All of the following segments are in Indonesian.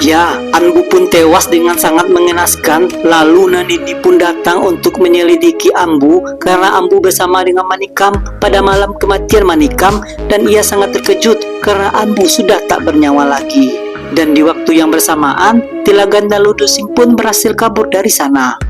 Ya, Anbu pun tewas dengan sangat mengenaskan. Lalu Nandini pun datang untuk menyelidiki Ambu karena Ambu bersama dengan Manikam pada malam kematian Manikam, dan ia sangat terkejut karena Ambu sudah tak bernyawa lagi. Dan di waktu yang bersamaan, Tilagan dan Ludusing pun berhasil kabur dari sana.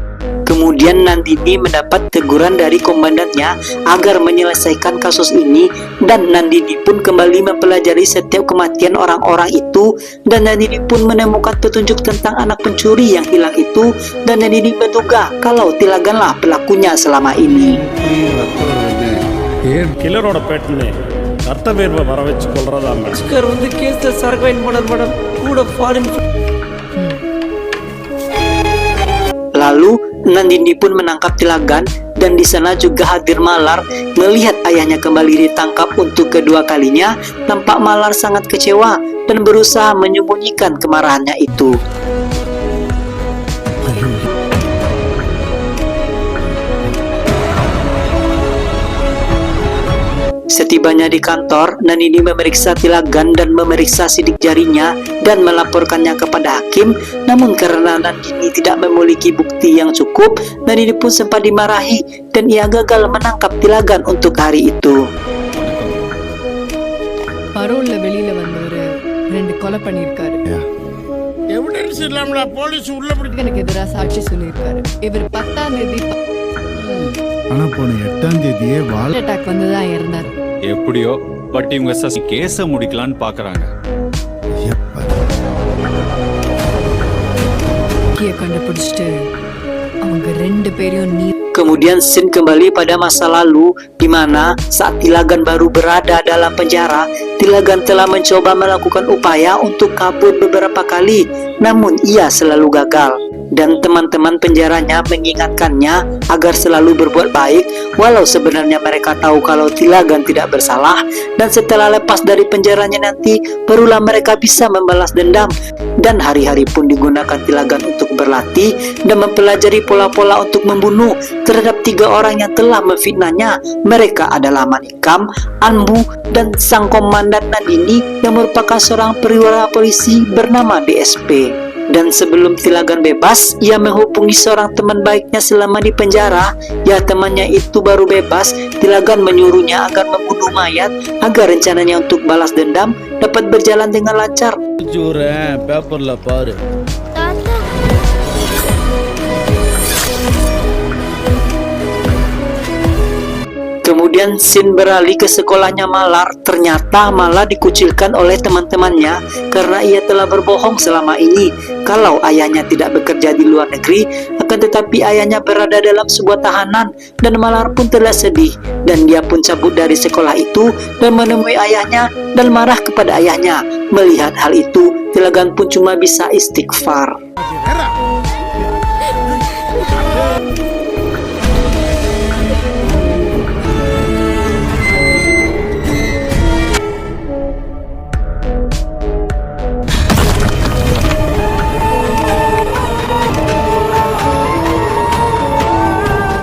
Kemudian Nandini mendapat teguran dari komandannya agar menyelesaikan kasus ini, dan Nandini pun kembali mempelajari setiap kematian orang-orang itu, dan Nandini pun menemukan petunjuk tentang anak pencuri yang hilang itu, dan Nandini menduga kalau Tilaganlah pelakunya selama ini. ಕಿಲ್ಲರೋಡ ಪೇಟನೆ ಕರ್ತವ್ಯ ಬರವೆಚ್ಚು ಕೊಲ್ರದ ಅಸ್ಕರ್ ಒಂದು ಕೇಸ್ ಸರ್ಗೈನ್ ಮಾಡೋದು ಮೇಡಮ್ ಕೂಡ foreign. Lalu Nandini pun menangkap Tilagan, dan di sana juga hadir Malar. Melihat ayahnya kembali ditangkap untuk kedua kalinya, tampak Malar sangat kecewa dan berusaha menyembunyikan kemarahannya itu. Setibanya di kantor, Nandini memeriksa Tilagan dan memeriksa sidik jarinya dan melaporkannya kepada hakim. Namun karena Nandini tidak memiliki bukti yang cukup, Nandini pun sempat dimarahi dan ia gagal menangkap Tilagan untuk hari itu. பரோல்ல வெளியில வந்தவரு 2 கொலை பண்ணிருக்காரு. எவிடன்ஸ் இல்லாமடா போலீஸ் உள்ள எனக்கு எதிராக சாட்சி சொல்லியிருக்காரு. இவர் 10ஆம் தேதி ஆனா போன 8ஆம் தேதியே அட்டாக் வந்துதான் இறந்தாரு. எப்படியோ பட் இவங்க கேஸ முடிக்கலான்னு பாக்குறாங்க. கண்டுபிடிச்சிட்டு அவங்க 2 பேரையும் Kemudian scene kembali pada masa lalu, di mana saat Tilagan baru berada dalam penjara, Tilagan telah mencoba melakukan upaya untuk kabur beberapa kali, namun ia selalu gagal. Dan teman-teman penjaranya mengingatkannya agar selalu berbuat baik, walau sebenarnya mereka tahu kalau Tilagan tidak bersalah. Dan setelah lepas dari penjaranya nanti, barulah mereka bisa membalas dendam. Dan hari-hari pun digunakan Tilagan untuk berlatih dan mempelajari pola-pola untuk membunuh terhadap 3 orang yang telah memfitnahnya. Mereka adalah Manikam, Anbu, dan sang komandan Nandini yang merupakan seorang perwira polisi bernama DSP. Dan sebelum Tilagan bebas, ia menghubungi seorang teman baiknya selama di penjara. Ya, temannya itu baru bebas. Tilagan menyuruhnya agar membunuh mayat agar rencananya untuk balas dendam dapat berjalan dengan lancar. பேப்பர்ல பாரு. Kemudian scene beralih ke sekolahnya Malar. Ternyata Malar dikucilkan oleh teman-temannya karena ia telah berbohong selama ini kalau ayahnya tidak bekerja di luar negeri, akan tetapi ayahnya berada dalam sebuah tahanan. Dan Malar pun telah sedih, dan dia pun cabut dari sekolah itu dan menemui ayahnya dan marah kepada ayahnya. Melihat hal itu, Tilagan pun cuma bisa istighfar.